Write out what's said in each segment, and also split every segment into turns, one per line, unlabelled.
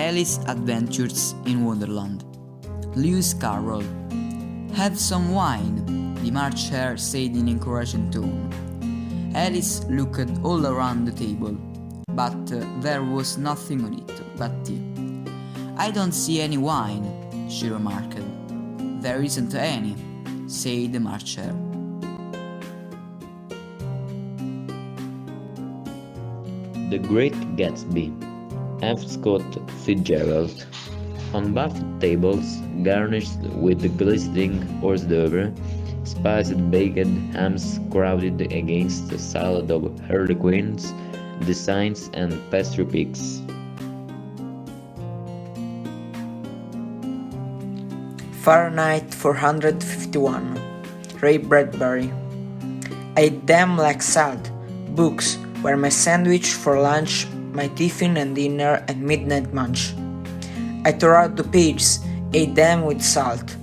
Alice's Adventures in Wonderland. Lewis Carroll. Have some wine, the March Hare said in encouraging tone. Alice looked all around the table, but there was nothing on it but tea. I don't see any wine, she remarked. There isn't any, said the March Hare.
The Great Gatsby, F. Scott Fitzgerald. On buffet tables, garnished with glistening hors d'oeuvre, spiced baked hams crowded against a salad of harlequins, designs, and pastry pigs.
Fahrenheit 451. Ray Bradbury. I ate them like salad. Books were my sandwich for lunch, my tiffin and dinner and midnight munch. I tore out the pages, ate them with salt,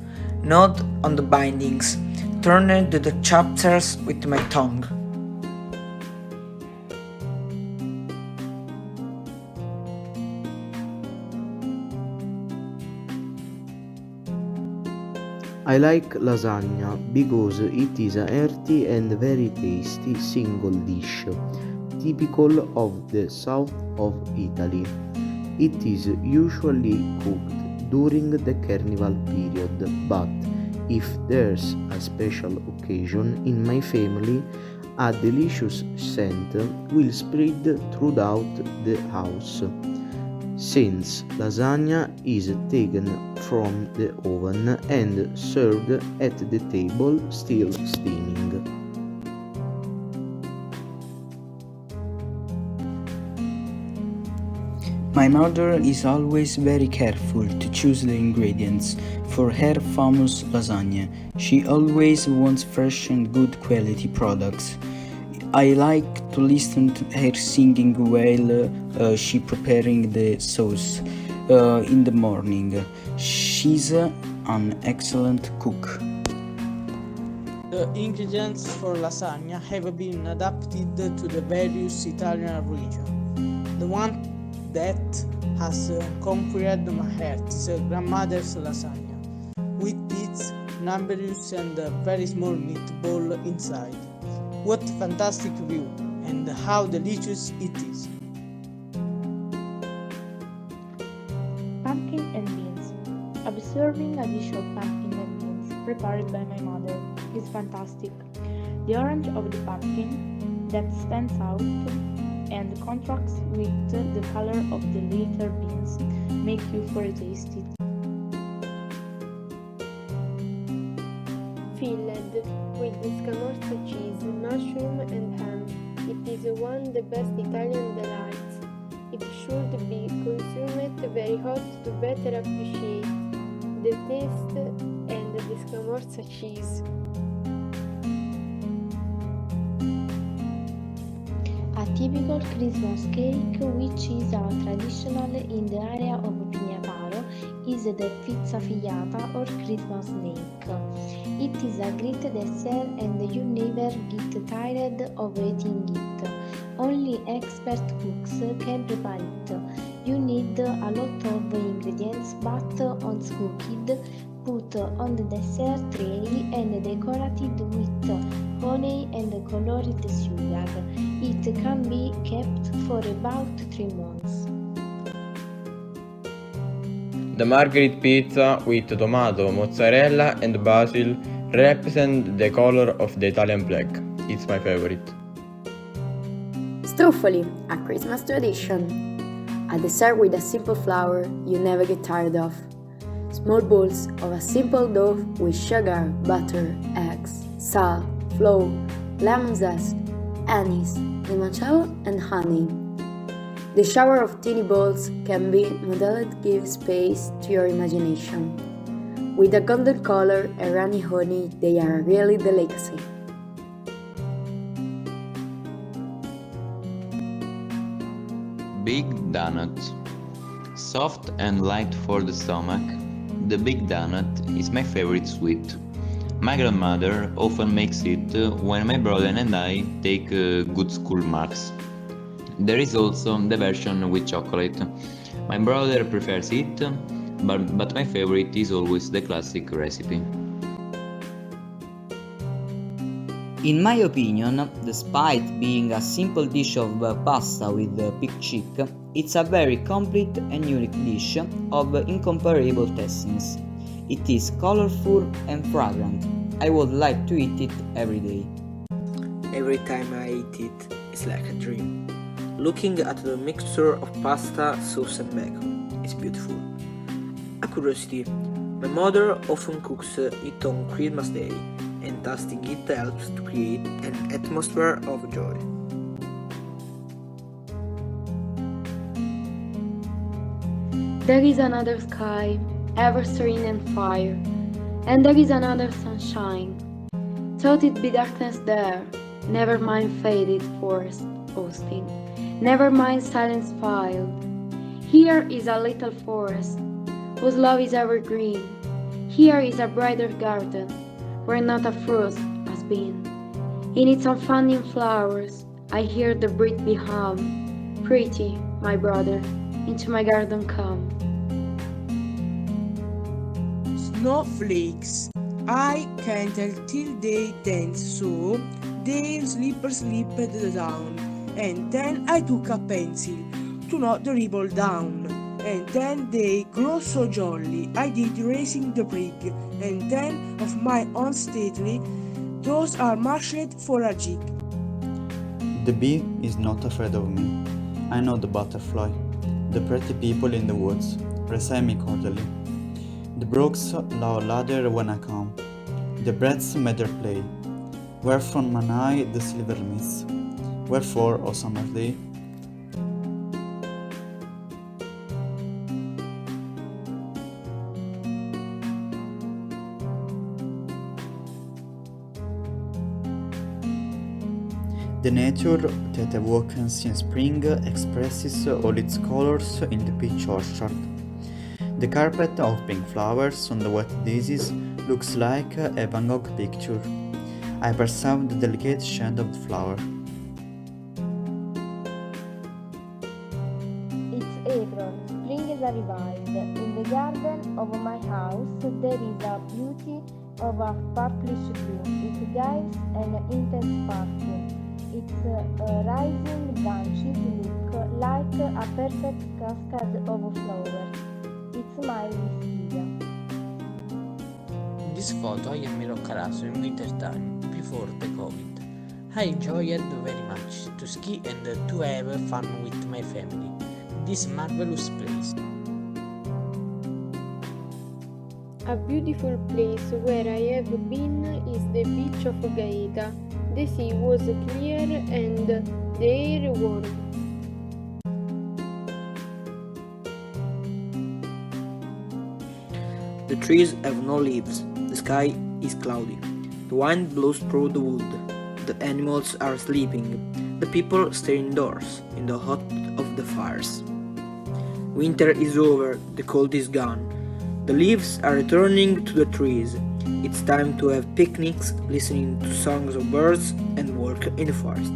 gnawed on the bindings, turned the chapters with my tongue.
I like lasagna because it is a hearty and very tasty single dish, typical of the south of Italy. It is usually cooked during the carnival period, but if there's a special occasion in my family, a delicious scent will spread throughout the house, since lasagna is taken from the oven and served at the table still steaming.
My mother is always very careful to choose the ingredients for her famous lasagna. She always wants fresh and good quality products. I like to listen to her singing while she preparing the sauce in the morning. She's an excellent cook.
The ingredients for lasagna have been adapted to the various Italian regions. The one that has conquered my heart is grandmother's lasagna, with its numerous and very small meatball inside. What fantastic view, and how delicious it is!
Pumpkin and beans. Observing a dish of pumpkin and beans prepared by my mother is fantastic. The orange of the pumpkin that stands out and contrasts with the color of the later beans make you taste it.
Filled with scamorza cheese, mushroom and ham, it is one of the best Italian delights. It should be consumed very hot to better appreciate the taste and the scamorza cheese.
A typical Christmas cake, which is a traditional in the area of Pignataro, is the pizza figliata or Christmas snake. It is a great dessert and you never get tired of eating it. Only expert cooks can prepare it. You need a lot of ingredients, but once cooked, put on the dessert tray and decorated with honey and colored sugar. It can be kept for about 3 months.
The margherita pizza with tomato, mozzarella and basil represent the color of the Italian flag. It's my favorite.
Struffoli, a Christmas tradition. A dessert with a simple flour you never get tired of. Small balls of a simple dough with sugar, butter, eggs, salt, flour, lemon zest, anise, limoncello and honey. The shower of teeny balls can be modeled to give space to your imagination. With a golden color and runny honey, they are really a delicacy.
Big donut. Soft and light for the stomach, the big donut is my favorite sweet. My grandmother often makes it when my brother and I take good school marks. There is also the version with chocolate. My brother prefers it, but my favorite is always the classic recipe.
In my opinion, despite being a simple dish of pasta with pig cheek, it's a very complete and unique dish of incomparable tastings. It is colorful and fragrant. I would like to eat it every day.
Every time I eat it, it's like a dream. Looking at the mixture of pasta, sauce and bacon, it's beautiful. A curiosity, my mother often cooks it on Christmas Day, and tasting it helps to create an atmosphere of joy.
There is another sky, ever serene and fire, and there is another sunshine. Thought it be darkness there, never mind faded forest, Austin, never mind silence filed. Here is a little forest, whose love is evergreen. Here is a brighter garden, where not a frost has been. In its unfolding flowers, I hear the breeze be hum. Pretty, my brother, into my garden come.
Snowflakes. I can't tell till they dance, so their slippers slipped down, and then I took a pencil to knot the ripple down, and then they grow so jolly. I did racing the prig, and then of my own stately, those are marched for a jig.
The bee is not afraid of me. I know the butterfly. The pretty people in the woods receive me cordially. The brooks laugh louder when I come. The birds made their play. Where from mine eye the silver mist? Wherefore, O summer day? The nature that awakens in spring expresses all its colors in the peach orchard. The carpet of pink flowers on the wet daisies looks like a Van Gogh picture. I perceive the delicate shade of the flower.
It's April, spring has arrived. In the garden of my house there is a beauty of a purplish blue. It gives an intense perfume. Its rising branches look like a perfect cascade of flowers. It's my wisteria.
In this photo I am Miro Carasso in winter time, before the COVID. I enjoyed very much to ski and to have fun with my family in this marvelous place.
A beautiful place where I have been is the beach of Gaeta. The sea was clear and the air warm.
The trees have no leaves, the sky is cloudy, the wind blows through the wood, the animals are sleeping, the people stay indoors, in the hot of the fires. Winter is over, the cold is gone, the leaves are returning to the trees. It's time to have picnics, listening to songs of birds, and work in the forest.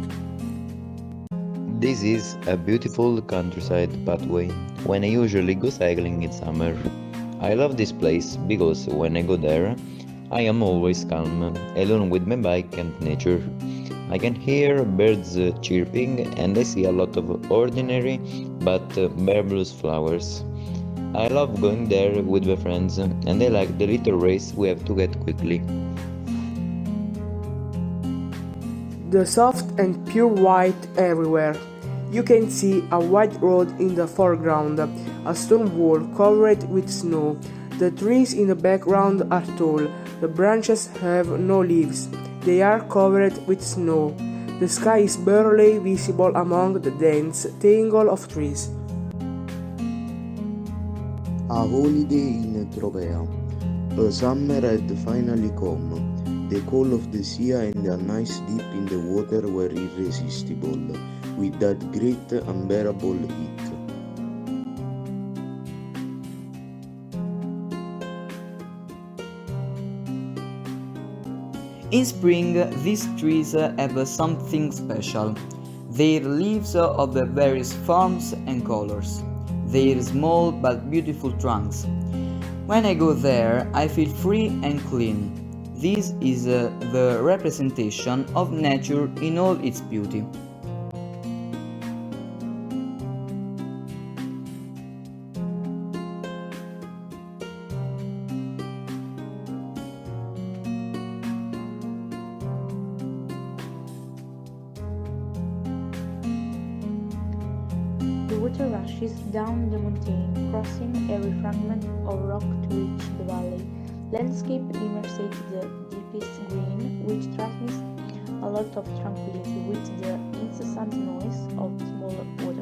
This is a beautiful countryside pathway when I usually go cycling in summer. I love this place because when I go there, I am always calm, alone with my bike and nature. I can hear birds chirping and I see a lot of ordinary but marvelous flowers. I love going there with my friends and I like the little race we have to get quickly.
The soft and pure white everywhere. You can see a white road in the foreground, a stone wall covered with snow. The trees in the background are tall. The branches have no leaves. They are covered with snow. The sky is barely visible among the dense tangle of trees.
A holiday in Tropea. A summer had finally come. The call of the sea and a nice dip in the water were irresistible, with that great unbearable heat.
In spring, these trees have something special. Their leaves of various forms and colors. their small but beautiful trunks. When I go there, I feel free and clean. This is the representation of nature in all its beauty.
The water rushes down the mountain, crossing every fragment of rock to reach the valley. Landscape immerses the deepest green, which transmits a lot of tranquility with the incessant noise of small water